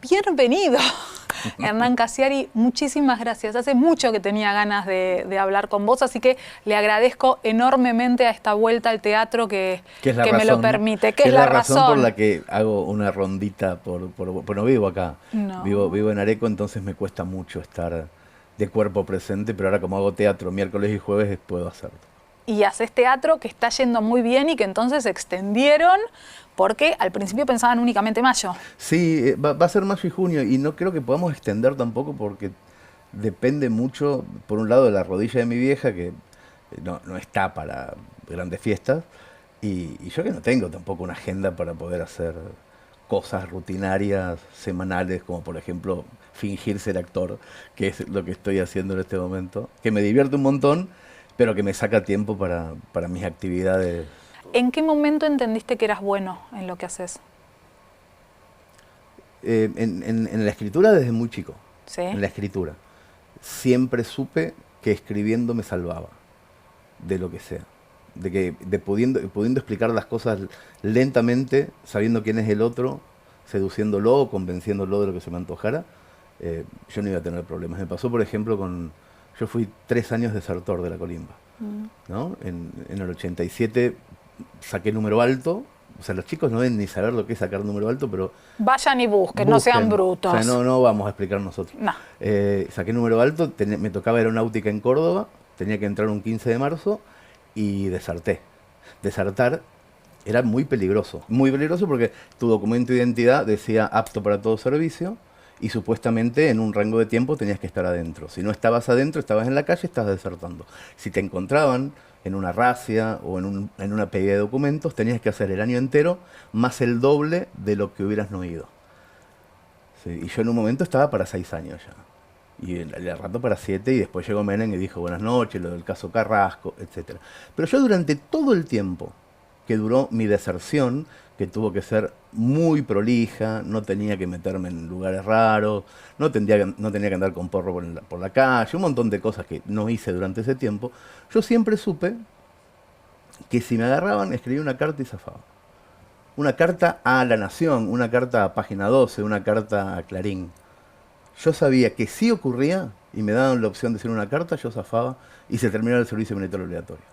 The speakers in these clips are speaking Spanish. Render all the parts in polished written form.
Bienvenido, Hernán Casiari, muchísimas gracias. Hace mucho que tenía ganas de hablar con vos, así que le agradezco enormemente a esta vuelta al teatro que me lo permite. Que es la razón por la que hago una rondita no vivo acá, no. vivo en Areco, entonces me cuesta mucho estar de cuerpo presente, pero ahora como hago teatro miércoles y jueves puedo hacerlo. Y haces teatro que está yendo muy bien y que entonces extendieron, porque al principio pensaban únicamente mayo. Sí, va a ser mayo y junio, y no creo que podamos extender tampoco porque depende mucho, por un lado, de la rodilla de mi vieja, que no está para grandes fiestas, y yo que no tengo tampoco una agenda para poder hacer cosas rutinarias, semanales, como por ejemplo fingir ser actor, que es lo que estoy haciendo en este momento, que me divierte un montón, pero que me saca tiempo para mis actividades. ¿En qué momento entendiste que eras bueno en lo que haces? En la escritura desde muy chico. ¿Sí? En la escritura. Siempre supe que escribiendo me salvaba de lo que sea. Pudiendo explicar las cosas lentamente, sabiendo quién es el otro, seduciéndolo o convenciéndolo de lo que se me antojara, yo no iba a tener problemas. Me pasó, por ejemplo, yo fui 3 años desertor de la Colimba, ¿no? En el 87 saqué número alto. O sea, los chicos no deben ni saber lo que es sacar número alto, pero... Vayan y busquen, no sean brutos. O sea, no vamos a explicar nosotros. No. Saqué número alto, me tocaba aeronáutica en Córdoba, tenía que entrar un 15 de marzo y deserté. Desertar era muy peligroso porque tu documento de identidad decía apto para todo servicio, y supuestamente en un rango de tiempo tenías que estar adentro. Si no estabas adentro, estabas en la calle, estabas desertando. Si te encontraban en una razzia o en una pedida de documentos, tenías que hacer el año entero más el doble de lo que hubieras no ido. Sí, y yo en un momento estaba para 6 años ya. Y al rato para 7, y después llegó Menem y dijo buenas noches, lo del caso Carrasco, etc. Pero yo durante todo el tiempo que duró mi deserción, que tuvo que ser muy prolija, no tenía que meterme en lugares raros, no tenía que andar con porro por la calle, un montón de cosas que no hice durante ese tiempo, yo siempre supe que si me agarraban, escribía una carta y zafaba. Una carta a La Nación, una carta a Página 12, una carta a Clarín. Yo sabía que si ocurría y me daban la opción de hacer una carta, yo zafaba y se terminaba el servicio militar obligatorio.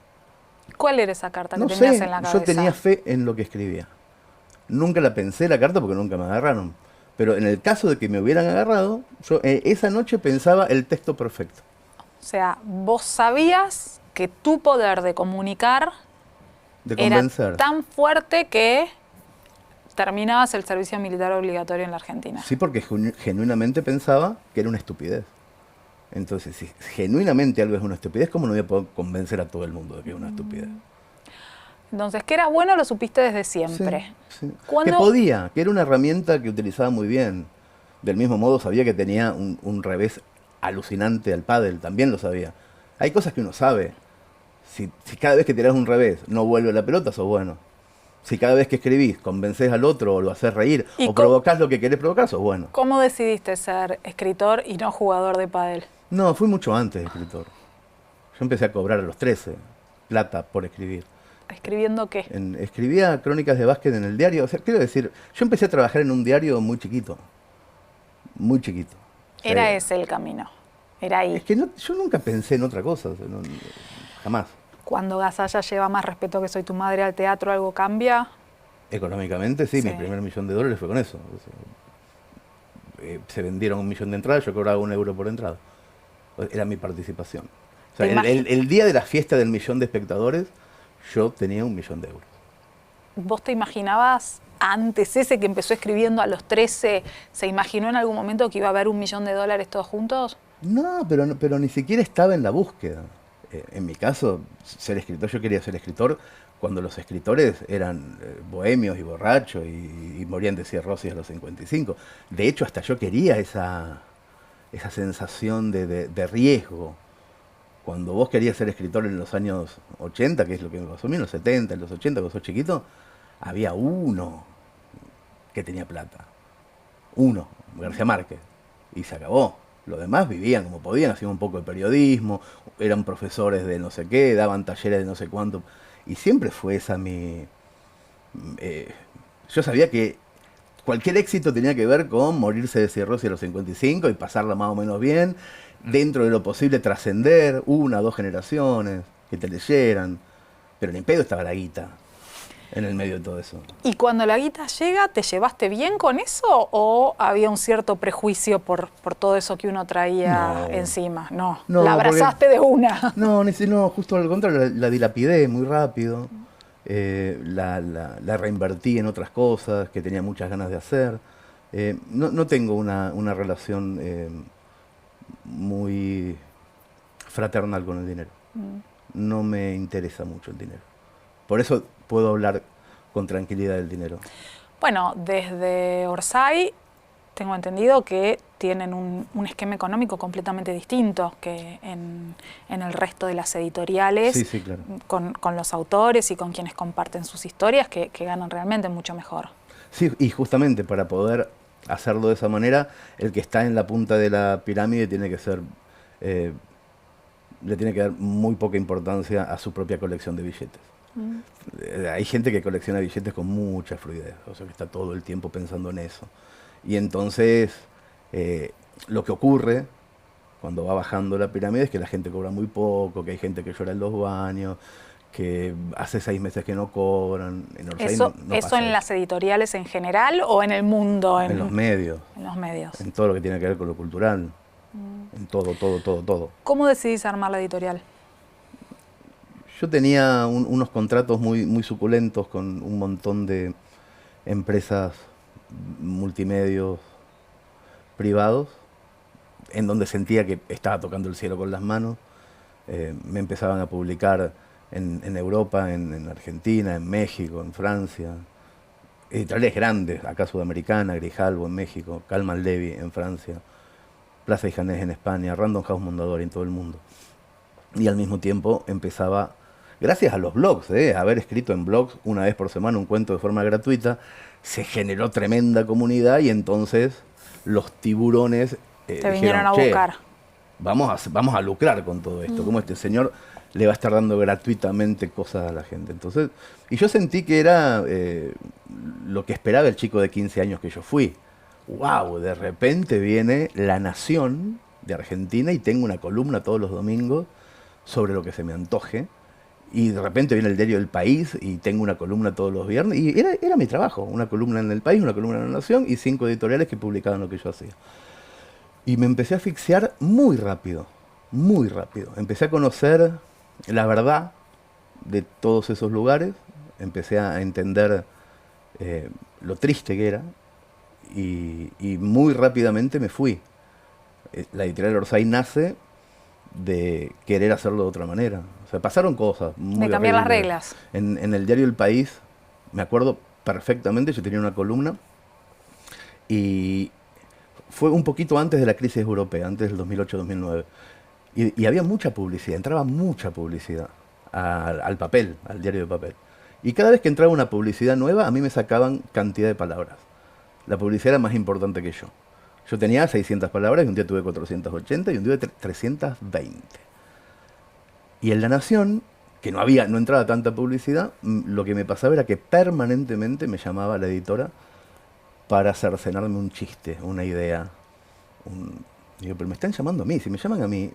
¿Cuál era esa carta que tenías en la cabeza? Yo tenía fe en lo que escribía. Nunca la pensé la carta porque nunca me agarraron. Pero en el caso de que me hubieran agarrado, yo esa noche pensaba el texto perfecto. O sea, vos sabías que tu poder de comunicar era tan fuerte que terminabas el servicio militar obligatorio en la Argentina. Sí, porque genuinamente pensaba que era una estupidez. Entonces, si genuinamente algo es una estupidez, ¿cómo no voy a poder convencer a todo el mundo de que es una estupidez? Entonces, que era bueno lo supiste desde siempre. Sí, sí. Que era una herramienta que utilizaba muy bien. Del mismo modo sabía que tenía un revés alucinante al pádel, también lo sabía. Hay cosas que uno sabe. Si cada vez que tirás un revés no vuelve la pelota, sos bueno. Si cada vez que escribís convencés al otro o lo haces reír o provocás lo que querés provocar, sos bueno. ¿Cómo decidiste ser escritor y no jugador de pádel? No, fui mucho antes de escritor. Yo empecé a cobrar a los 13, plata por escribir. ¿Escribiendo qué? Escribía crónicas de básquet en el diario. O sea, quiero decir, yo empecé a trabajar en un diario muy chiquito. Muy chiquito. Era ese el camino. Era ahí. Es que yo nunca pensé en otra cosa. O sea, jamás. Cuando Gasalla lleva Más respeto que soy tu madre al teatro, ¿algo cambia? Económicamente, sí. Mi primer $1.000.000 fue con eso. O sea, se vendieron 1 millón de entradas, yo cobraba 1 euro por entrada. Era mi participación. O sea, el día de la fiesta del 1.000.000 de espectadores, yo tenía 1 millón de euros. ¿Vos te imaginabas antes, ese que empezó escribiendo a los 13, se imaginó en algún momento que iba a haber $1 millón todos juntos? No, pero ni siquiera estaba en la búsqueda. En mi caso, ser escritor, yo quería ser escritor cuando los escritores eran bohemios y borrachos y morían de cirrosis a los 55. De hecho, hasta yo quería esa sensación de riesgo. Cuando vos querías ser escritor en los años 80, que es lo que me pasó a mí, en los 70, en los 80, cuando sos chiquito, había uno que tenía plata. Uno, García Márquez. Y se acabó. Los demás vivían como podían, hacían un poco de periodismo, eran profesores de no sé qué, daban talleres de no sé cuánto. Y siempre fue esa mi... yo sabía que cualquier éxito tenía que ver con morirse de cirrosis a los 55 y pasarla más o menos bien, dentro de lo posible trascender 1 o 2 generaciones, que te leyeran, pero ni pedo estaba la guita en el medio de todo eso. ¿Y cuando la guita llega, te llevaste bien con eso o había un cierto prejuicio por todo eso que uno traía encima? No, la abrazaste de una. No, justo al contrario, la dilapidé muy rápido, la reinvertí en otras cosas que tenía muchas ganas de hacer. No tengo una relación muy fraternal con el dinero. No me interesa mucho el dinero. Por eso puedo hablar con tranquilidad del dinero. Bueno, desde Orsay tengo entendido que tienen un esquema económico completamente distinto que en el resto de las editoriales, sí, claro. con los autores y con quienes comparten sus historias, que ganan realmente mucho mejor. Sí, y justamente para poder hacerlo de esa manera, el que está en la punta de la pirámide tiene que ser... le tiene que dar muy poca importancia a su propia colección de billetes. Hay gente que colecciona billetes con mucha fluidez, o sea que está todo el tiempo pensando en eso. Y entonces lo que ocurre cuando va bajando la pirámide es que la gente cobra muy poco, que hay gente que llora en los baños, que hace 6 meses que no cobran. En Orsay ¿Eso en las editoriales en general o en el mundo? En los medios. En los medios. En todo lo que tiene que ver con lo cultural. En todo. ¿Cómo decidís armar la editorial? Yo tenía unos contratos muy suculentos con un montón de empresas multimedios privados, en donde sentía que estaba tocando el cielo con las manos. Me empezaban a publicar en Europa, en Argentina, en México, en Francia. Editoriales grandes, acá Sudamericana, Grijalbo en México, Calman Levy en Francia, Plaza y Janés en España, Random House Mondadori en todo el mundo. Y al mismo tiempo empezaba, gracias a los blogs, haber escrito en blogs 1 vez por semana un cuento de forma gratuita, se generó tremenda comunidad y entonces los tiburones te vinieron a buscar. Vamos a lucrar con todo esto, como este señor le va a estar dando gratuitamente cosas a la gente. Entonces, y yo sentí que era lo que esperaba el chico de 15 años que yo fui. ¡Wow! De repente viene La Nación de Argentina y tengo una columna todos los domingos sobre lo que se me antoje. Y de repente viene el diario El País y tengo una columna todos los viernes. Y era mi trabajo, una columna en El País, una columna en La Nación y 5 editoriales que publicaban lo que yo hacía. Y me empecé a asfixiar muy rápido, muy rápido. Empecé a conocer la verdad de todos esos lugares, empecé a entender lo triste que era y muy rápidamente me fui. La editorial Orsay nace de querer hacerlo de otra manera. O sea, pasaron cosas muy de cambiar las horribles. reglas. En el diario El País, me acuerdo perfectamente, yo tenía una columna y fue un poquito antes de la crisis europea, antes del 2008-2009. Y había mucha publicidad, entraba mucha publicidad al papel, al diario de papel. Y cada vez que entraba una publicidad nueva, a mí me sacaban cantidad de palabras. La publicidad era más importante que yo. Yo tenía 600 palabras y un día tuve 480 y un día 320. Y en La Nación, que no entraba tanta publicidad, lo que me pasaba era que permanentemente me llamaba la editora para cercenarme un chiste, una idea. Digo, pero me están llamando a mí, si me llaman a mí,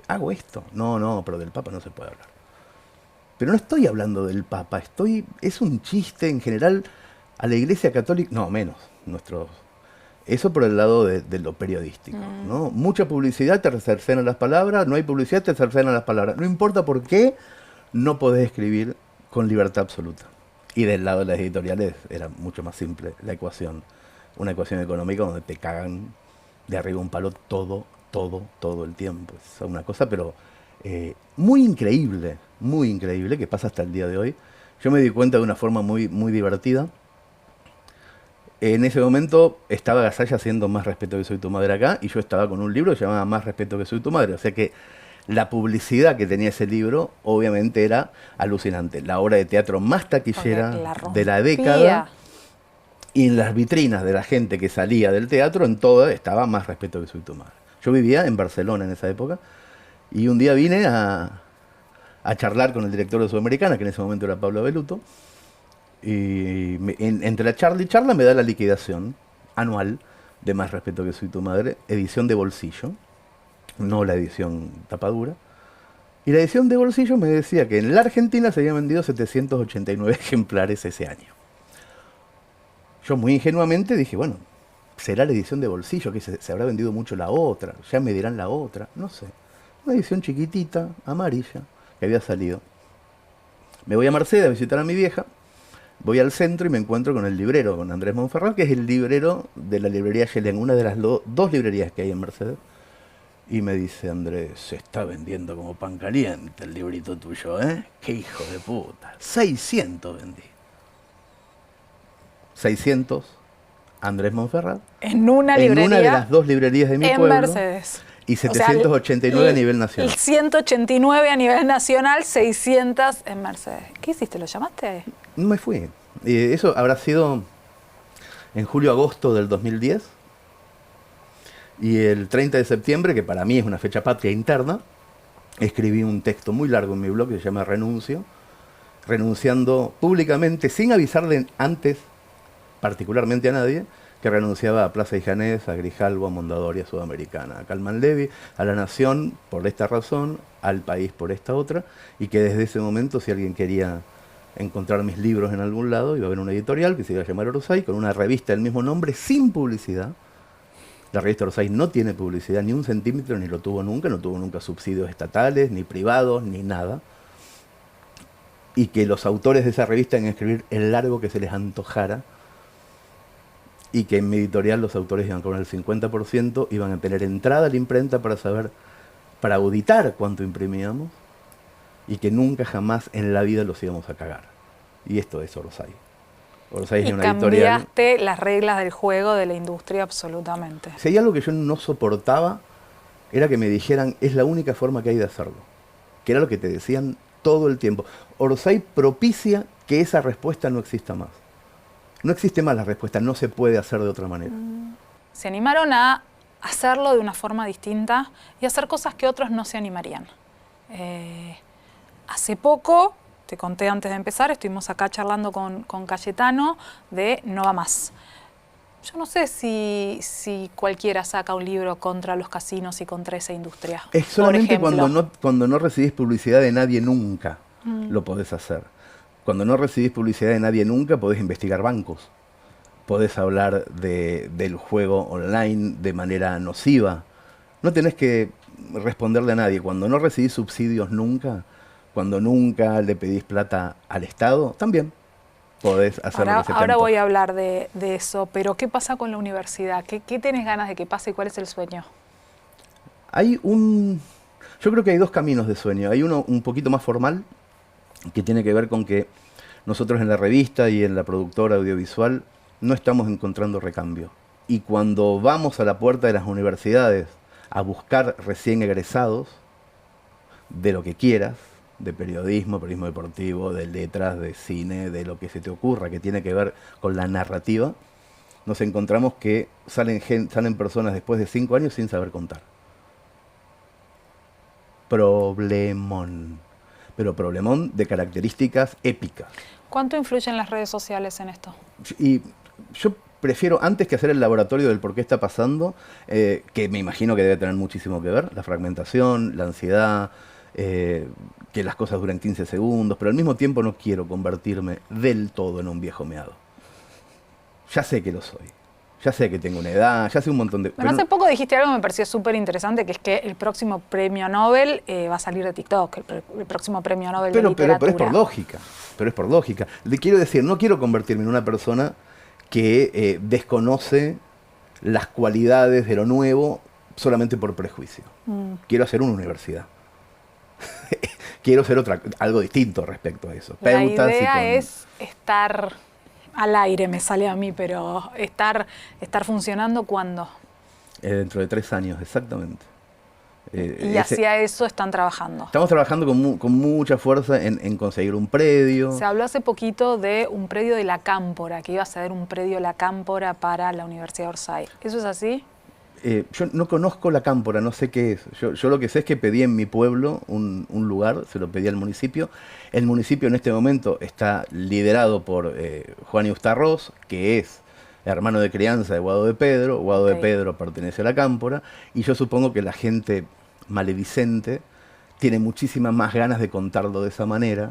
hago esto. No, pero del Papa no se puede hablar. Pero no estoy hablando del Papa, es un chiste en general a la Iglesia Católica, no, menos, eso por el lado de lo periodístico, ¿no? Mucha publicidad te cercenan las palabras, no hay publicidad te cercenan las palabras. No importa por qué, no podés escribir con libertad absoluta. Y del lado de las editoriales era mucho más simple la ecuación. Una ecuación económica donde te cagan de arriba un palo todo el tiempo. Es una cosa, pero muy increíble, que pasa hasta el día de hoy. Yo me di cuenta de una forma muy divertida. En ese momento estaba Gasalla haciendo Más respeto que soy tu madre acá, y yo estaba con un libro que se llamaba Más respeto que soy tu madre. O sea que la publicidad que tenía ese libro obviamente era alucinante. La obra de teatro más taquillera de la década. Y en las vitrinas de la gente que salía del teatro, en todas estaba Más respeto que soy tu madre. Yo vivía en Barcelona en esa época, y un día vine a charlar con el director de Sudamericana, que en ese momento era Pablo Beluto, Y entre la charla y charla me da la liquidación anual de Más respeto que soy tu madre, edición de bolsillo, no la edición tapadura. Y la edición de bolsillo me decía que en la Argentina se habían vendido 789 ejemplares ese año. Yo muy ingenuamente dije, bueno, será la edición de bolsillo, que se habrá vendido mucho la otra, ya me dirán la otra, no sé. Una edición chiquitita, amarilla, que había salido. Me voy a Mercedes a visitar a mi vieja, voy al centro y me encuentro con el librero, con Andrés Monferrat, que es el librero de la librería Yelen, una de las dos librerías que hay en Mercedes. Y me dice, Andrés, se está vendiendo como pan caliente el librito tuyo, ¿eh? ¡Qué hijo de puta! 600 vendí. 600, Andrés Monferrat. En una librería. En una de las dos librerías de mi pueblo. En Mercedes. Y 789 a nivel nacional. El 189 a nivel nacional, 600 en Mercedes. ¿Qué hiciste? ¿Lo llamaste? No me fui. Eso habrá sido en julio-agosto del 2010. Y el 30 de septiembre, que para mí es una fecha patria interna, escribí un texto muy largo en mi blog que se llama Renuncio, renunciando públicamente, sin avisarle antes particularmente a nadie, que renunciaba a Plaza Ijanés, a Grijalbo, a Mondadori, a Sudamericana, a Calman Levy, a La Nación por esta razón, al País por esta otra, y que desde ese momento, si alguien quería encontrar mis libros en algún lado, iba a haber una editorial que se iba a llamar Orsay, con una revista del mismo nombre, sin publicidad. La revista Orsay no tiene publicidad ni un centímetro, ni lo tuvo nunca, no tuvo nunca subsidios estatales, ni privados, ni nada. Y que los autores de esa revista iban a escribir el largo que se les antojara, y que en mi editorial los autores iban a cobrar el 50%, iban a tener entrada a la imprenta para saber, para auditar cuánto imprimíamos, y que nunca jamás en la vida los íbamos a cagar. Y esto es Orsay. Orsay es una editorial. Cambiaste las reglas del juego de la industria absolutamente. Si hay algo que yo no soportaba, era que me dijeran, es la única forma que hay de hacerlo. Que era lo que te decían todo el tiempo. Orsay propicia que esa respuesta no exista más. No existe más la respuesta, no se puede hacer de otra manera. Se animaron a hacerlo de una forma distinta y hacer cosas que otros no se animarían. Hace poco, te conté antes de empezar, estuvimos acá charlando con Cayetano de No va más. Yo no sé si cualquiera saca un libro contra los casinos y contra esa industria. Es solamente cuando no recibís publicidad de nadie nunca lo podés hacer. Cuando no recibís publicidad de nadie nunca, podés investigar bancos. Podés hablar del juego online de manera nociva. No tenés que responderle a nadie. Cuando no recibís subsidios nunca, cuando nunca le pedís plata al Estado, también podés hacer lo que se te Ahora antoje. voy a hablar de eso, pero ¿qué pasa con la universidad? ¿Qué tenés ganas de que pase y cuál es el sueño? Yo creo que hay dos caminos de sueño. Hay uno un poquito más formal, que tiene que ver con que nosotros en la revista y en la productora audiovisual no estamos encontrando recambio. Y cuando vamos a la puerta de las universidades a buscar recién egresados de lo que quieras, de periodismo deportivo, de letras, de cine, de lo que se te ocurra que tiene que ver con la narrativa, nos encontramos que salen personas después de 5 años sin saber contar. Problemón. Pero problemón de características épicas. ¿Cuánto influyen las redes sociales en esto? Y yo prefiero, antes que hacer el laboratorio del por qué está pasando, que me imagino que debe tener muchísimo que ver, la fragmentación, la ansiedad, que las cosas duran 15 segundos, pero al mismo tiempo no quiero convertirme del todo en un viejo meado. Ya sé que lo soy. Ya sé que tengo una edad, ya sé un montón de... Bueno, hace poco dijiste algo que me pareció súper interesante, que es que el próximo premio Nobel va a salir de TikTok, el próximo premio Nobel de literatura. Pero es por lógica. Le quiero decir, no quiero convertirme en una persona que desconoce las cualidades de lo nuevo solamente por prejuicio. Quiero hacer una universidad. Quiero hacer algo distinto respecto a eso. La idea es estar... al aire me sale a mí, pero estar funcionando ¿cuándo? Dentro de 3 años, exactamente. Y hacia eso están trabajando. Estamos trabajando con mucha fuerza en conseguir un predio. Se habló hace poquito de un predio de la Cámpora, que iba a ser un predio de la Cámpora para la Universidad Orsay. ¿Eso es así? Yo no conozco la Cámpora, no sé qué es. Yo lo que sé es que pedí en mi pueblo un lugar, se lo pedí al municipio. El municipio en este momento está liderado por Juan Eustarroz, que es hermano de crianza de Guado de Pedro. Guado de Pedro pertenece a la Cámpora. Y yo supongo que la gente maledicente tiene muchísimas más ganas de contarlo de esa manera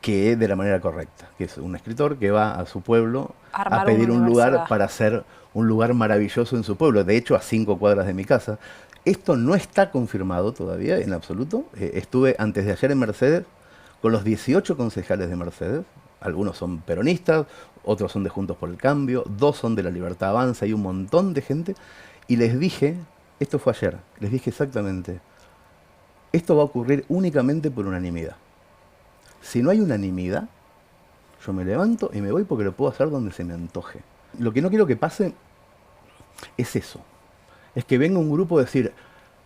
que de la manera correcta. Que es un escritor que va a su pueblo a pedir un lugar para hacer un lugar maravilloso en su pueblo. De hecho, a 5 cuadras de mi casa. Esto no está confirmado todavía en absoluto. Estuve antes de ayer en Mercedes con los 18 concejales de Mercedes. Algunos son peronistas, otros son de Juntos por el Cambio, 2 son de La Libertad Avanza y un montón de gente. Y les dije, esto fue ayer, les dije exactamente, esto va a ocurrir únicamente por unanimidad. Si no hay unanimidad, yo me levanto y me voy porque lo puedo hacer donde se me antoje. Lo que no quiero que pase es eso. Es que venga un grupo a decir,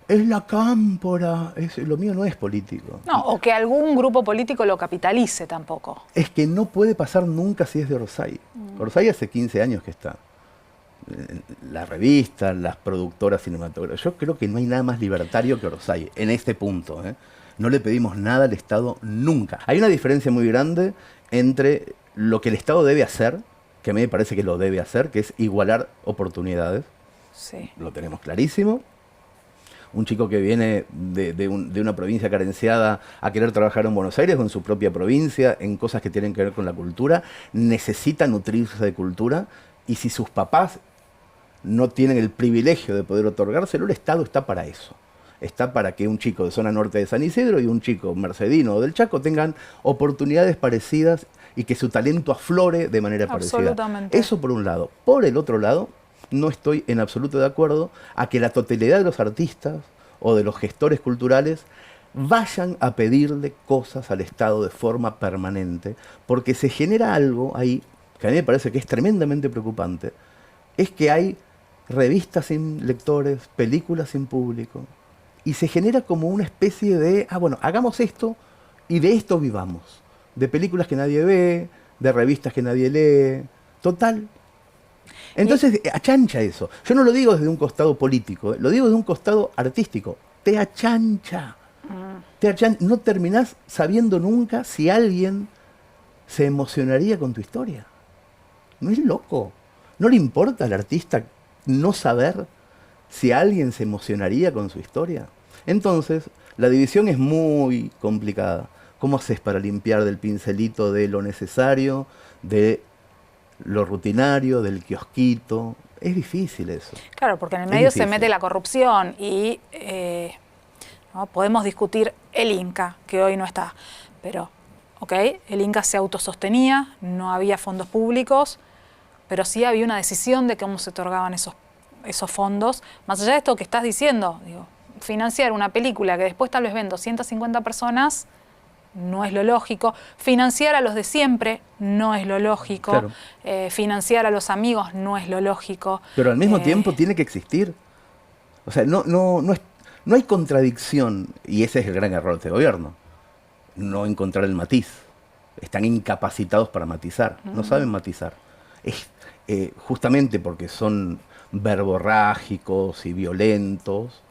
es la Cámpora, lo mío no es político. No, o que algún grupo político lo capitalice tampoco. Es que no puede pasar nunca si es de Orsay. Orsay hace 15 años que está. La revista, las productoras cinematográficas. Yo creo que no hay nada más libertario que Orsay en este punto. No le pedimos nada al Estado nunca. Hay una diferencia muy grande entre lo que el Estado debe hacer, que a mí me parece que lo debe hacer, que es igualar oportunidades. Sí. Lo tenemos clarísimo. Un chico que viene de una provincia carenciada a querer trabajar en Buenos Aires o en su propia provincia, en cosas que tienen que ver con la cultura, necesita nutrirse de cultura, y si sus papás no tienen el privilegio de poder otorgárselo, el Estado está para eso. Está para que un chico de zona norte de San Isidro y un chico mercedino o del Chaco tengan oportunidades parecidas y que su talento aflore de manera parecida. Eso por un lado. Por el otro lado, no estoy en absoluto de acuerdo a que la totalidad de los artistas o de los gestores culturales vayan a pedirle cosas al Estado de forma permanente, porque se genera algo ahí, que a mí me parece que es tremendamente preocupante, es que hay revistas sin lectores, películas sin público, y se genera como una especie de, bueno, hagamos esto y de esto vivamos. De películas que nadie ve, de revistas que nadie lee, total. Entonces, achancha eso. Yo no lo digo desde un costado político, lo digo desde un costado artístico. Te achancha. No terminás sabiendo nunca si alguien se emocionaría con tu historia. No es loco. No le importa al artista no saber si alguien se emocionaría con su historia. Entonces, la división es muy complicada. ¿Cómo haces para limpiar del pincelito de lo necesario, de lo rutinario, del kiosquito? Es difícil eso. Claro, porque en el medio se mete la corrupción y ¿no? Podemos discutir el Inca, que hoy no está, pero el Inca se autosostenía, no había fondos públicos, pero sí había una decisión de cómo se otorgaban esos fondos. Más allá de esto que estás diciendo, digo, financiar una película que después tal vez ven 250 personas no es lo lógico. Financiar a los de siempre no es lo lógico. Claro. Financiar a los amigos no es lo lógico. Pero al mismo tiempo tiene que existir. O sea, no hay contradicción, y ese es el gran error de este gobierno. No encontrar el matiz. Están incapacitados para matizar. No saben matizar. Es justamente porque son verborrágicos y violentos,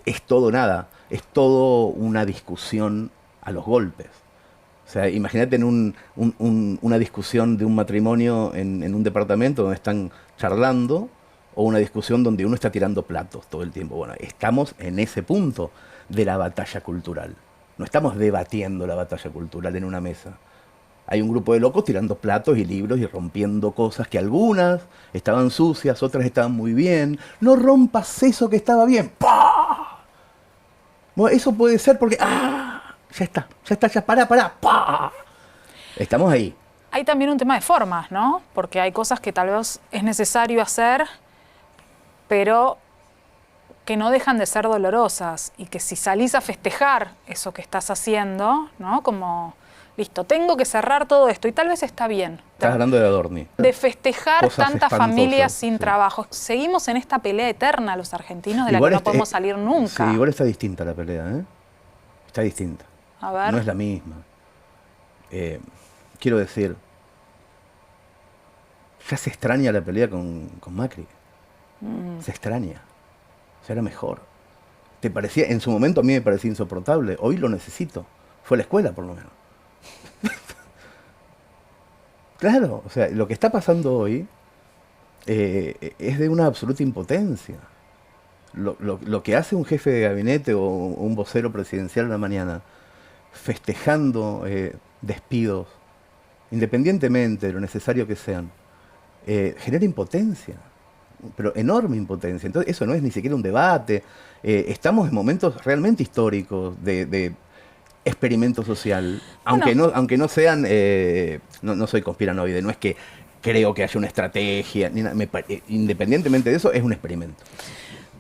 es todo nada, es todo una discusión a los golpes. O sea, imagínate en una discusión de un matrimonio en un departamento donde están charlando, o una discusión donde uno está tirando platos todo el tiempo. Bueno, estamos en ese punto de la batalla cultural. No estamos debatiendo la batalla cultural en una mesa. Hay un grupo de locos tirando platos y libros y rompiendo cosas que algunas estaban sucias, otras estaban muy bien. No rompas eso que estaba bien. ¡Pah! Bueno, eso puede ser porque... Ya pará, ¡pah! Estamos ahí. Hay también un tema de formas, ¿no? Porque hay cosas que tal vez es necesario hacer, pero que no dejan de ser dolorosas. Y que si salís a festejar eso que estás haciendo, ¿no? Como... Listo, tengo que cerrar todo esto y tal vez está bien. Estás hablando de Adorni. De festejar cosas tantas familias sin trabajo. Seguimos en esta pelea eterna los argentinos de igual la que no podemos salir nunca. Sí, igual está distinta la pelea, ¿eh? Está distinta. A ver. No es la misma. Quiero decir, ya se extraña la pelea con Macri. Se extraña. O sea, era mejor. Te parecía, en su momento a mí me parecía insoportable. Hoy lo necesito. Fue a la escuela, por lo menos. Claro, o sea, lo que está pasando hoy es de una absoluta impotencia. Lo que hace un jefe de gabinete o un vocero presidencial en la mañana, festejando despidos, independientemente de lo necesario que sean, genera impotencia, pero enorme impotencia. Entonces eso no es ni siquiera un debate. Estamos en momentos realmente históricos de experimento social, bueno, aunque no sean, no soy conspiranoide, no es que creo que haya una estrategia, ni nada, independientemente de eso, es un experimento.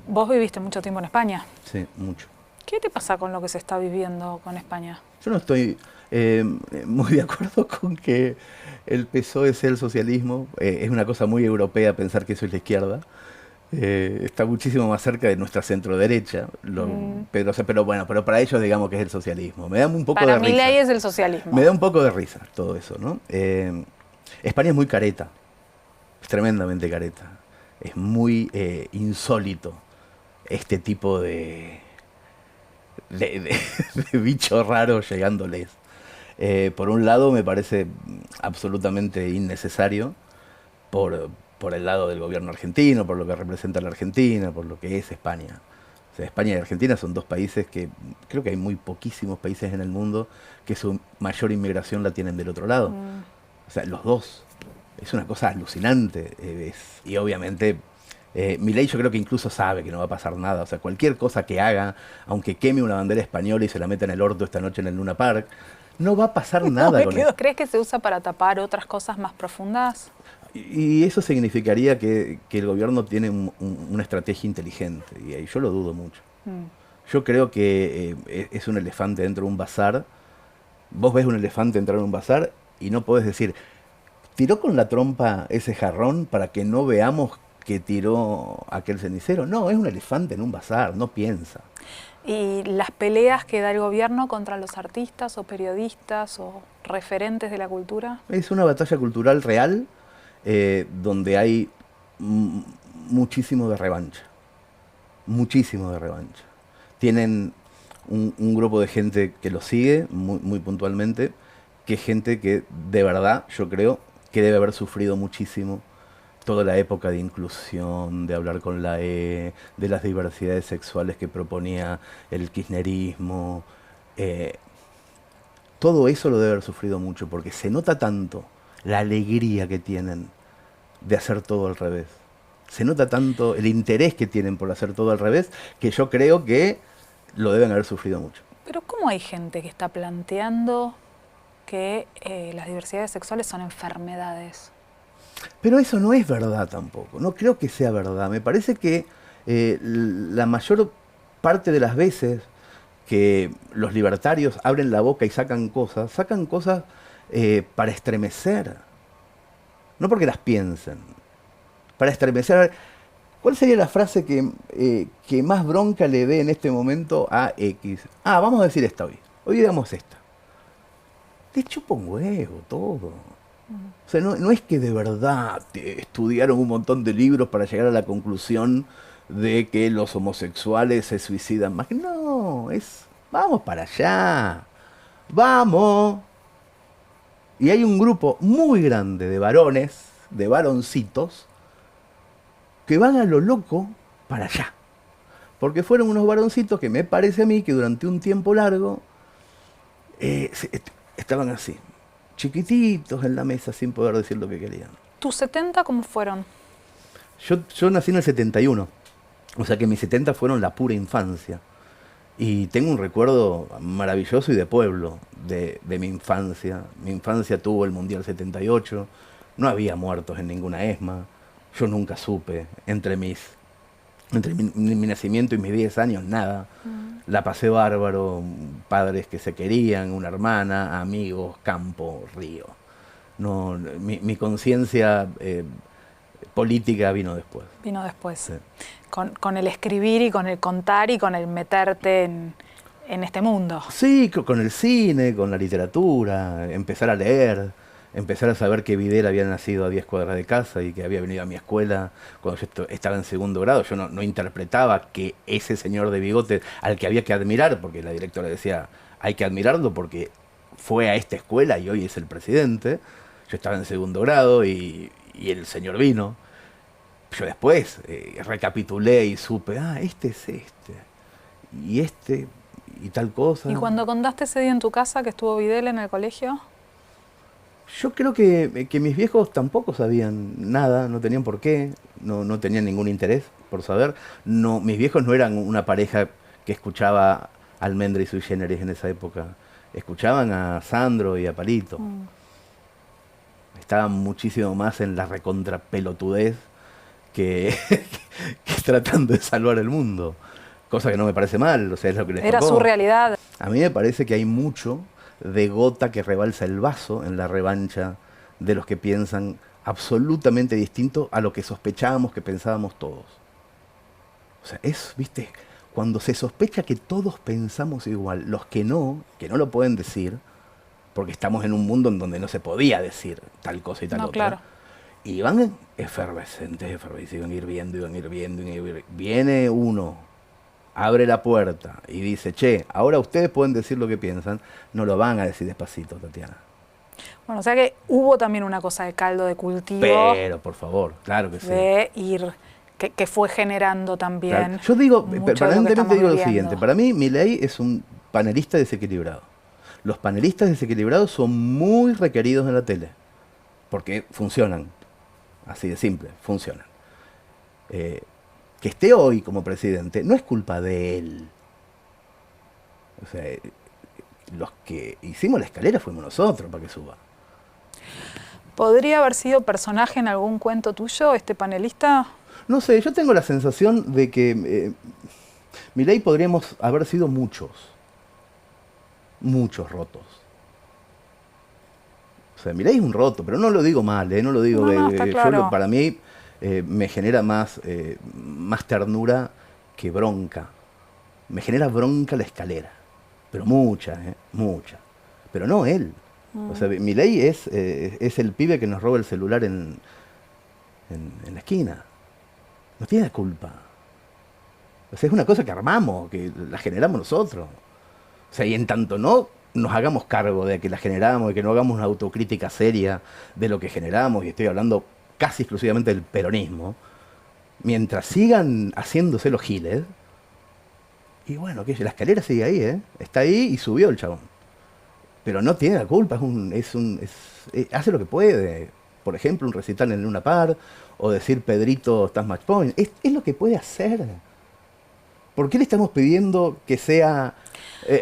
Vos viviste mucho tiempo en España. Sí, mucho. ¿Qué te pasa con lo que se está viviendo con España? Yo no estoy muy de acuerdo con que el PSOE sea el socialismo. Es una cosa muy europea pensar que eso es la izquierda. Está muchísimo más cerca de nuestra centro-derecha, pero bueno, pero para ellos digamos que es el socialismo. Me da un poco de risa. Para Milei es el socialismo. Me da un poco de risa todo eso, ¿no? España es muy careta, es tremendamente careta. Es muy insólito este tipo de bicho raro llegándoles. Por un lado me parece absolutamente innecesario por el lado del gobierno argentino, por lo que representa la Argentina, por lo que es España. O sea, España y Argentina son dos países que creo que hay muy poquísimos países en el mundo que su mayor inmigración la tienen del otro lado. O sea, los dos. Es una cosa alucinante. Y obviamente Milei yo creo que incluso sabe que no va a pasar nada. O sea, cualquier cosa que haga, aunque queme una bandera española y se la meta en el orto esta noche en el Luna Park, no va a pasar nada con eso. ¿Crees que se usa para tapar otras cosas más profundas? Y eso significaría que el gobierno tiene una estrategia inteligente, y yo lo dudo mucho. Yo creo que es un elefante dentro de un bazar. Vos ves un elefante entrar en un bazar y no podés decir, ¿tiró con la trompa ese jarrón para que no veamos que tiró aquel cenicero? No, es un elefante en un bazar, no piensa. ¿Y las peleas que da el gobierno contra los artistas o periodistas o referentes de la cultura? Es una batalla cultural real, donde hay muchísimo de revancha. Muchísimo de revancha. Tienen un grupo de gente que lo sigue muy puntualmente, que es gente que de verdad, yo creo, que debe haber sufrido muchísimo toda la época de inclusión, de hablar con la E, de las diversidades sexuales que proponía el kirchnerismo. Todo eso lo debe haber sufrido mucho, porque se nota tanto la alegría que tienen de hacer todo al revés. Se nota tanto el interés que tienen por hacer todo al revés, que yo creo que lo deben haber sufrido mucho. Pero ¿cómo hay gente que está planteando que las diversidades sexuales son enfermedades? Pero eso no es verdad tampoco, no creo que sea verdad. Me parece que la mayor parte de las veces que los libertarios abren la boca y sacan cosas para estremecer, no porque las piensen, para estremecer. ¿Cuál sería la frase que más bronca le dé en este momento a X? Ah, vamos a decir esta hoy. Hoy digamos esta. Le chupa un huevo todo. O sea, no es que de verdad estudiaron un montón de libros para llegar a la conclusión de que los homosexuales se suicidan más. No, vamos para allá. Vamos. Y hay un grupo muy grande de varones, de varoncitos, que van a lo loco para allá. Porque fueron unos varoncitos que me parece a mí que durante un tiempo largo estaban así, chiquititos en la mesa sin poder decir lo que querían. ¿Tus 70 cómo fueron? Yo nací en el 71, o sea que mis 70 fueron la pura infancia. Y tengo un recuerdo maravilloso y de pueblo de mi infancia. Mi infancia tuvo el Mundial 78, no había muertos en ninguna ESMA. Yo nunca supe, entre mi nacimiento y mis 10 años, nada. La pasé bárbaro, padres que se querían, una hermana, amigos, campo, río. No, mi conciencia política vino después. Vino después. Sí. Con el escribir y con el contar y con el meterte en este mundo. Sí, con el cine, con la literatura, empezar a leer, empezar a saber que Videla había nacido a 10 cuadras de casa y que había venido a mi escuela cuando yo estaba en segundo grado. Yo no interpretaba que ese señor de bigote, al que había que admirar, porque la directora decía, hay que admirarlo porque fue a esta escuela y hoy es el presidente. Yo estaba en segundo grado y el señor vino. Yo después recapitulé y supe, este es este, y tal cosa. ¿Y cuando contaste ese día en tu casa que estuvo Videla en el colegio? Yo creo que mis viejos tampoco sabían nada, no tenían por qué, no tenían ningún interés por saber. No, mis viejos no eran una pareja que escuchaba Almendra y Sui Generis en esa época. Escuchaban a Sandro y a Palito. Estaban muchísimo más en la recontrapelotudez que tratando de salvar el mundo. Cosa que no me parece mal, o sea, es lo que les Era tocó. su realidad. A mí me parece que hay mucho de gota que rebalsa el vaso en la revancha de los que piensan absolutamente distinto a lo que sospechábamos que pensábamos todos. O sea, viste, cuando se sospecha que todos pensamos igual, los que no lo pueden decir, porque estamos en un mundo en donde no se podía decir tal cosa y tal otra. Claro. Y van efervescentes, iban hirviendo. Viene uno, abre la puerta y dice, che, ahora ustedes pueden decir lo que piensan. No lo van a decir despacito, Tatiana. Bueno, o sea que hubo también una cosa de caldo de cultivo. Pero, por favor, claro que sí. De ir, que fue generando también. Claro. Yo digo, permanentemente digo lo siguiente. Para mí, Milei es un panelista desequilibrado. Los panelistas desequilibrados son muy requeridos en la tele. Porque funcionan. Así de simple, funcionan. Que esté hoy como presidente no es culpa de él. O sea, los que hicimos la escalera fuimos nosotros para que suba. ¿Podría haber sido personaje en algún cuento tuyo, este panelista? No sé, yo tengo la sensación de que Milei podríamos haber sido muchos rotos. O sea, Milei es un roto, pero no lo digo mal, no lo digo... está claro. Para mí me genera más ternura que bronca. Me genera bronca la escalera, pero mucha. Pero no él. O sea, Milei es el pibe que nos roba el celular en la esquina. No tiene culpa. O sea, es una cosa que armamos, que la generamos nosotros. O sea, y en tanto no nos hagamos cargo de que la generamos, de que no hagamos una autocrítica seria de lo que generamos, y estoy hablando casi exclusivamente del peronismo, mientras sigan haciéndose los giles, y bueno, que la escalera sigue ahí, está ahí y subió el chabón. Pero no tiene la culpa, hace lo que puede. Por ejemplo, un recital en Luna Par, o decir Pedrito, estás match point. Es lo que puede hacer. ¿Por qué le estamos pidiendo que sea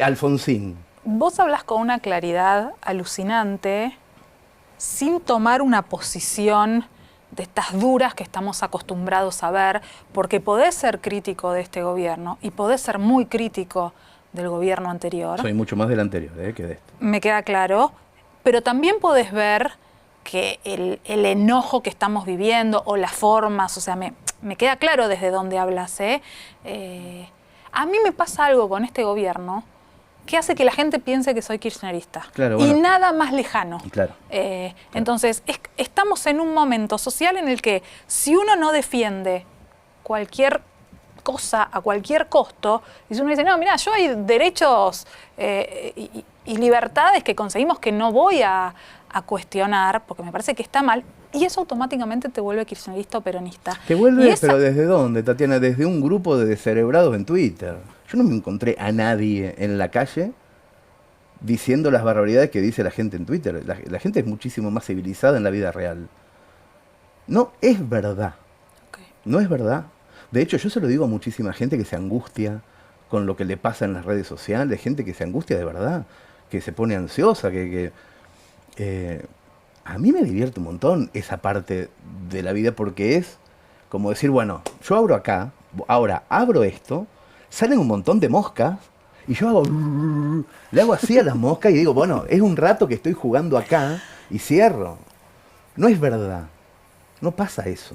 Alfonsín? Vos hablas con una claridad alucinante, sin tomar una posición de estas duras que estamos acostumbrados a ver, porque podés ser crítico de este gobierno y podés ser muy crítico del gobierno anterior. Soy mucho más del anterior que de este. Me queda claro, pero también podés ver que el enojo que estamos viviendo o las formas, o sea, me queda claro desde dónde hablas. A mí me pasa algo con este gobierno que hace que la gente piense que soy kirchnerista. Claro, bueno. Y nada más lejano. Claro. Entonces, estamos en un momento social en el que si uno no defiende cualquier cosa a cualquier costo, y si uno dice, no, mira, yo hay derechos y libertades que conseguimos que no voy a cuestionar, porque me parece que está mal, y eso automáticamente te vuelve kirchnerista o peronista. ¿Te vuelve? ¿Pero desde dónde, Tatiana? Desde un grupo de descerebrados en Twitter. Yo no me encontré a nadie en la calle diciendo las barbaridades que dice la gente en Twitter. La gente es muchísimo más civilizada en la vida real. No es verdad. Okay. No es verdad. De hecho, yo se lo digo a muchísima gente que se angustia con lo que le pasa en las redes sociales, gente que se angustia de verdad, que se pone ansiosa, a mí me divierte un montón esa parte de la vida, porque es como decir, bueno, yo abro acá, ahora abro esto, salen un montón de moscas y yo le hago así a las moscas y digo, bueno, es un rato que estoy jugando acá y cierro. No es verdad, no pasa eso.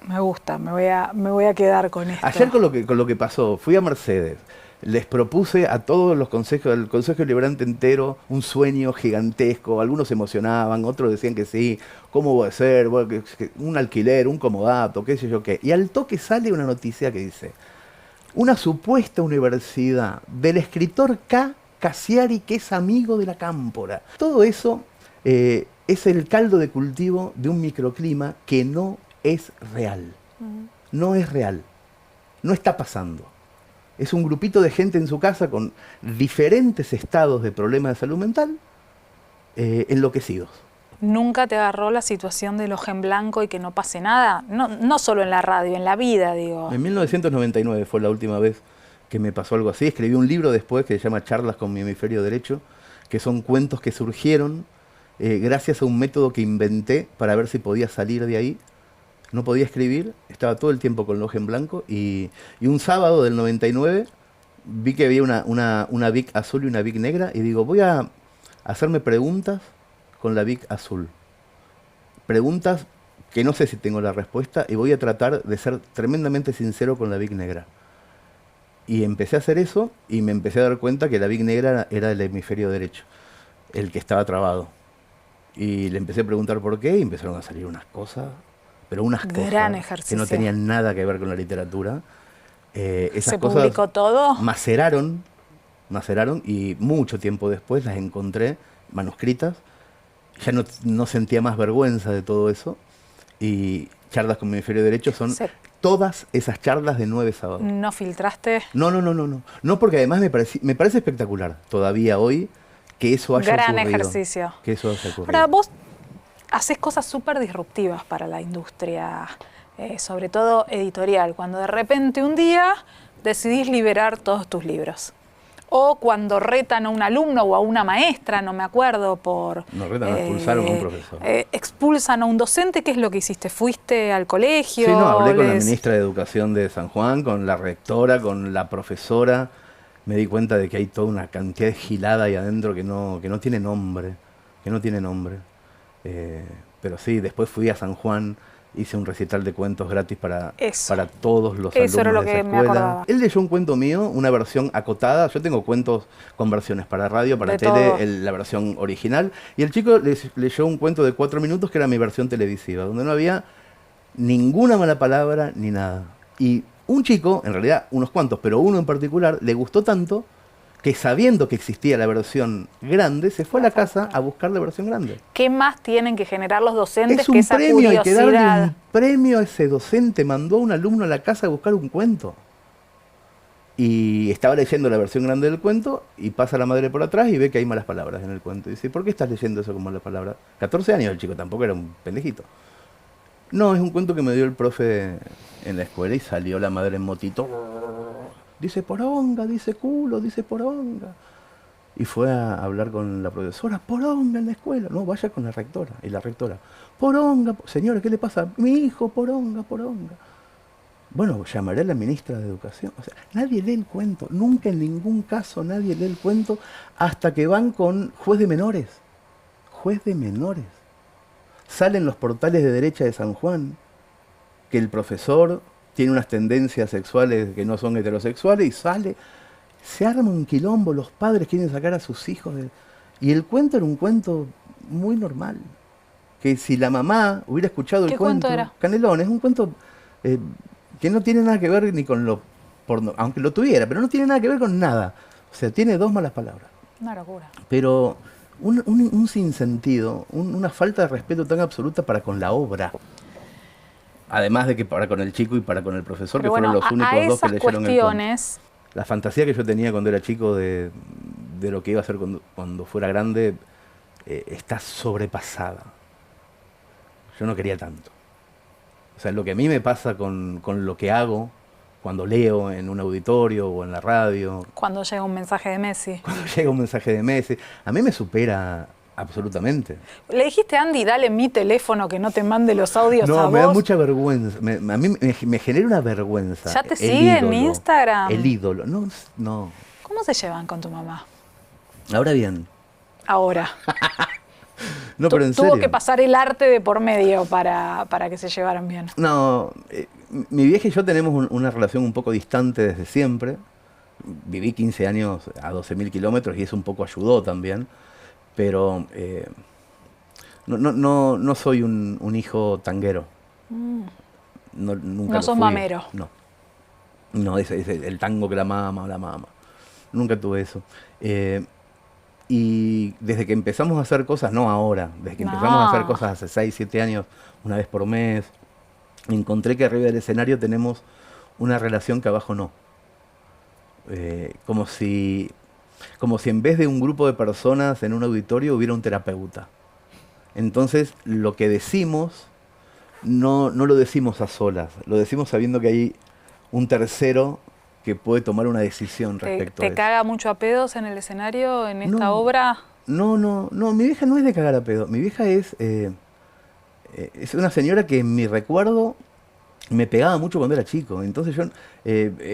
Me gusta, me voy a quedar con esto. Ayer con lo que pasó, fui a Mercedes, les propuse a todos los consejos, al Consejo Deliberante entero, un sueño gigantesco. Algunos se emocionaban, otros decían que sí, ¿cómo va a ser? Bueno, un alquiler, un comodato, qué sé yo qué. Y al toque sale una noticia que dice, una supuesta universidad del escritor K. Cassiari, que es amigo de la Cámpora. Todo eso es el caldo de cultivo de un microclima que no es real. No es real. No está pasando. Es un grupito de gente en su casa con diferentes estados de problemas de salud mental enloquecidos. ¿Nunca te agarró la situación del ojo en blanco y que no pase nada? No solo en la radio, en la vida, digo. En 1999 fue la última vez que me pasó algo así. Escribí un libro después que se llama Charlas con mi hemisferio derecho, que son cuentos que surgieron gracias a un método que inventé para ver si podía salir de ahí. No podía escribir, estaba todo el tiempo con el ojo en blanco y un sábado del 99 vi que había una Bic azul y una Bic negra y digo, voy a hacerme preguntas con la Bic azul. Preguntas que no sé si tengo la respuesta y voy a tratar de ser tremendamente sincero con la Bic negra. Y empecé a hacer eso y me empecé a dar cuenta que la Bic negra era el hemisferio derecho, el que estaba trabado. Y le empecé a preguntar por qué y empezaron a salir unas cosas, pero unas Gran cosas ejercicio. que no tenían nada que ver con la literatura. Esas ¿Se cosas publicó todo? Maceraron y mucho tiempo después las encontré manuscritas. Ya no sentía más vergüenza de todo eso. Y Charlas con mi hemisferio derecho son todas esas charlas de 9 sábados. ¿No filtraste? No. No, porque además me parece espectacular todavía hoy que eso haya ocurrido. Gran ejercicio. Que eso haya ocurrido. Ahora, vos haces cosas súper disruptivas para la industria, sobre todo editorial, cuando de repente un día decidís liberar todos tus libros. O cuando retan a un alumno o a una maestra, no me acuerdo, por... No retan, expulsaron a un profesor. Expulsan a un docente, ¿qué es lo que hiciste? ¿Fuiste al colegio? Sí, no, hablé con la ministra de Educación de San Juan, con la rectora, con la profesora. Me di cuenta de que hay toda una cantidad de gilada ahí adentro que no tiene nombre. Pero sí, después fui a San Juan, hice un recital de cuentos gratis para todos los alumnos era lo de que esa me escuela. acordaba. Él leyó un cuento mío, una versión acotada. Yo tengo cuentos con versiones para radio, para tele, la versión original. Y el chico leyó un cuento de 4 minutos que era mi versión televisiva, donde no había ninguna mala palabra ni nada. Y un chico, en realidad unos cuantos, pero uno en particular, le gustó tanto que sabiendo que existía la versión grande, se fue a la casa a buscar la versión grande. ¿Qué más tienen que generar los docentes que esa curiosidad? Hay que darle un premio a ese docente. Mandó a un alumno a la casa a buscar un cuento. Y estaba leyendo la versión grande del cuento y pasa la madre por atrás y ve que hay malas palabras en el cuento. Y dice, ¿por qué estás leyendo eso con malas palabras? 14 años el chico, tampoco era un pendejito. No, es un cuento que me dio el profe en la escuela y salió la madre en motito. Dice poronga, dice culo, dice poronga. Y fue a hablar con la profesora, poronga en la escuela. No, vaya con la rectora. Y la rectora, poronga, señora, ¿qué le pasa? Mi hijo, poronga. Bueno, llamaré a la ministra de Educación. O sea, nadie lee el cuento. Nunca en ningún caso nadie lee el cuento hasta que van con juez de menores. Juez de menores. Salen los portales de derecha de San Juan que el profesor tiene unas tendencias sexuales que no son heterosexuales y sale, se arma un quilombo, los padres quieren sacar a sus hijos. Y el cuento era un cuento muy normal. Que si la mamá hubiera escuchado el cuento... ¿Qué cuento era? Canelón, es un cuento que no tiene nada que ver ni con lo porno, aunque lo tuviera, pero no tiene nada que ver con nada. O sea, tiene 2 malas palabras. Una locura. Pero un sinsentido, una falta de respeto tan absoluta para con la obra. Además de que para con el chico y para con el profesor, pero que fueron los únicos dos que leyeron el cuento. La fantasía que yo tenía cuando era chico de lo que iba a hacer cuando fuera grande está sobrepasada. Yo no quería tanto. O sea, lo que a mí me pasa con lo que hago cuando leo en un auditorio o en la radio. Cuando llega un mensaje de Messi. Cuando llega un mensaje de Messi. A mí me supera absolutamente. ¿Le dijiste a Andy, dale mi teléfono que no te mande los audios a vos? No, me da mucha vergüenza. A mí me genera una vergüenza. ¿Ya te sigue en Instagram? El ídolo. No. ¿Cómo se llevan con tu mamá? Ahora bien. Ahora. No, pero en serio. Tuvo que pasar el arte de por medio para que se llevaran bien. No, mi vieja y yo tenemos una relación un poco distante desde siempre. Viví 15 años a 12.000 kilómetros y eso un poco ayudó también, pero no soy un hijo tanguero. Nunca no lo sos fui. mamero. No, el tango que la mama. Nunca tuve eso. Y desde que empezamos a hacer cosas, no ahora, desde que empezamos a hacer cosas hace 6, 7 años, una vez por mes, encontré que arriba del escenario tenemos una relación que abajo no. Como si en vez de un grupo de personas en un auditorio hubiera un terapeuta. Entonces, lo que decimos, no lo decimos a solas, lo decimos sabiendo que hay un tercero que puede tomar una decisión respecto a eso. ¿Te caga mucho a pedos en el escenario, en esta obra? No, mi vieja no es de cagar a pedo. Mi vieja es una señora que en mi recuerdo me pegaba mucho cuando era chico. Entonces yo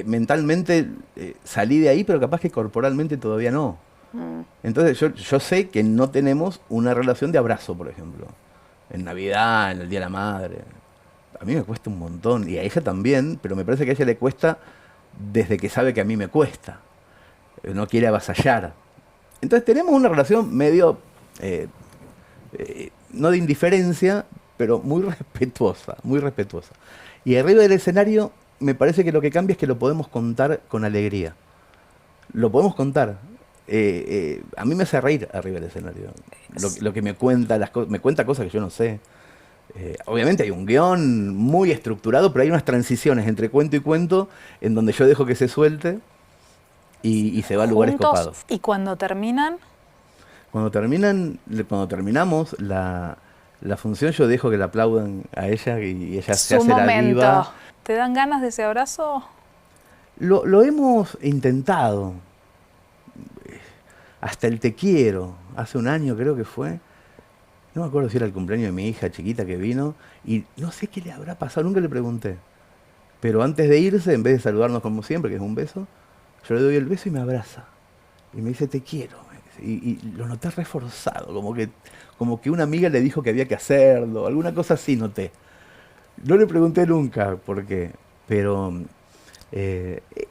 mentalmente salí de ahí, pero capaz que corporalmente todavía no. Entonces yo sé que no tenemos una relación de abrazo, por ejemplo. En Navidad, en el Día de la Madre. A mí me cuesta un montón, y a ella también, pero me parece que a ella le cuesta desde que sabe que a mí me cuesta. No quiere avasallar. Entonces tenemos una relación medio, no de indiferencia, pero muy respetuosa, muy respetuosa. Y arriba del escenario me parece que lo que cambia es que lo podemos contar con alegría. Lo podemos contar. A mí me hace reír arriba del escenario. Lo que me cuenta, me cuenta cosas que yo no sé. Obviamente hay un guión muy estructurado, pero hay unas transiciones entre cuento y cuento en donde yo dejo que se suelte y se va a lugares copados. ¿Y cuando terminan? Cuando terminamos la función, yo dejo que la aplaudan a ella y ella se hace la diva. ¿Te dan ganas de ese abrazo? Lo hemos intentado. Hasta el te quiero, hace un año creo que fue. No me acuerdo si era el cumpleaños de mi hija chiquita que vino, y no sé qué le habrá pasado, nunca le pregunté. Pero antes de irse, en vez de saludarnos como siempre, que es un beso, yo le doy el beso y me abraza. Y me dice, te quiero. Y lo noté reforzado, como que una amiga le dijo que había que hacerlo, alguna cosa así noté. No le pregunté nunca por qué, pero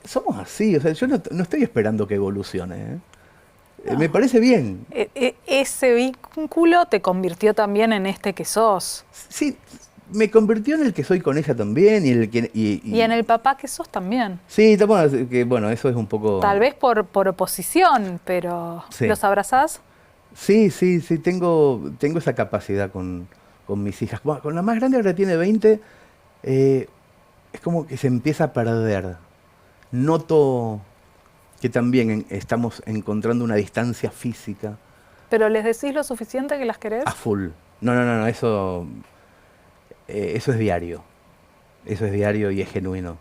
somos así, o sea, yo no estoy esperando que evolucione, ¿eh? Me parece bien. Ese vínculo te convirtió también en este que sos. Sí, me convirtió en el que soy con ella también y en el papá que sos también. Sí, bueno, eso es un poco... Tal vez por oposición, pero sí. ¿Los abrazás? Sí, tengo esa capacidad con mis hijas. Bueno, con la más grande, ahora tiene 20, es como que se empieza a perder. Noto que también estamos encontrando una distancia física. ¿Pero les decís lo suficiente que las querés? A full. No, eso es diario. Eso es diario y es genuino.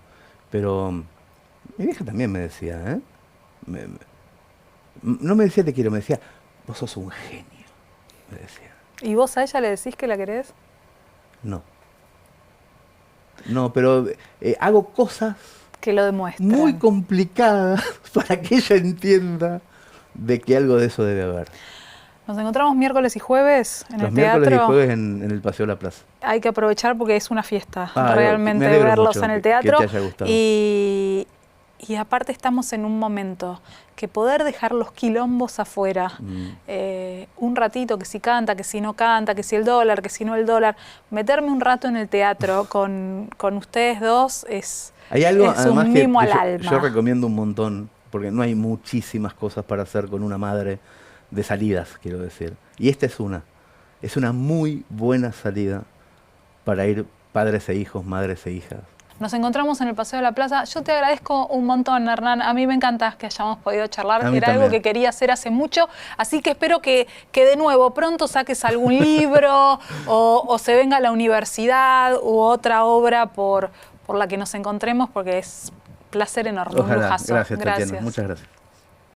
Pero mi vieja también me decía, ¿eh? No me decía te quiero, me decía, vos sos un genio, me decía. ¿Y vos a ella le decís que la querés? No, pero hago cosas que lo demuestran. Muy complicadas para que ella entienda de que algo de eso debe haber. Nos encontramos miércoles y jueves en el teatro. Los miércoles y jueves en el Paseo de la Plaza. Hay que aprovechar porque es una fiesta realmente verlos en el teatro. Que te haya gustado. Y aparte estamos en un momento que poder dejar los quilombos afuera, un ratito, que si canta, que si no canta, que si el dólar, que si no el dólar, meterme un rato en el teatro con ustedes dos es un mimo al alma. Yo recomiendo un montón, porque no hay muchísimas cosas para hacer con una madre de salidas, quiero decir. Y esta es una muy buena salida para ir padres e hijos, madres e hijas. Nos encontramos en el Paseo de la Plaza. Yo te agradezco un montón, Hernán. A mí me encanta que hayamos podido charlar. Era también. Algo que quería hacer hace mucho. Así que espero que de nuevo pronto saques algún libro o se venga a la universidad u otra obra por la que nos encontremos, porque es placer enorme. Ojalá. Un lujazo. Gracias. Muchas gracias.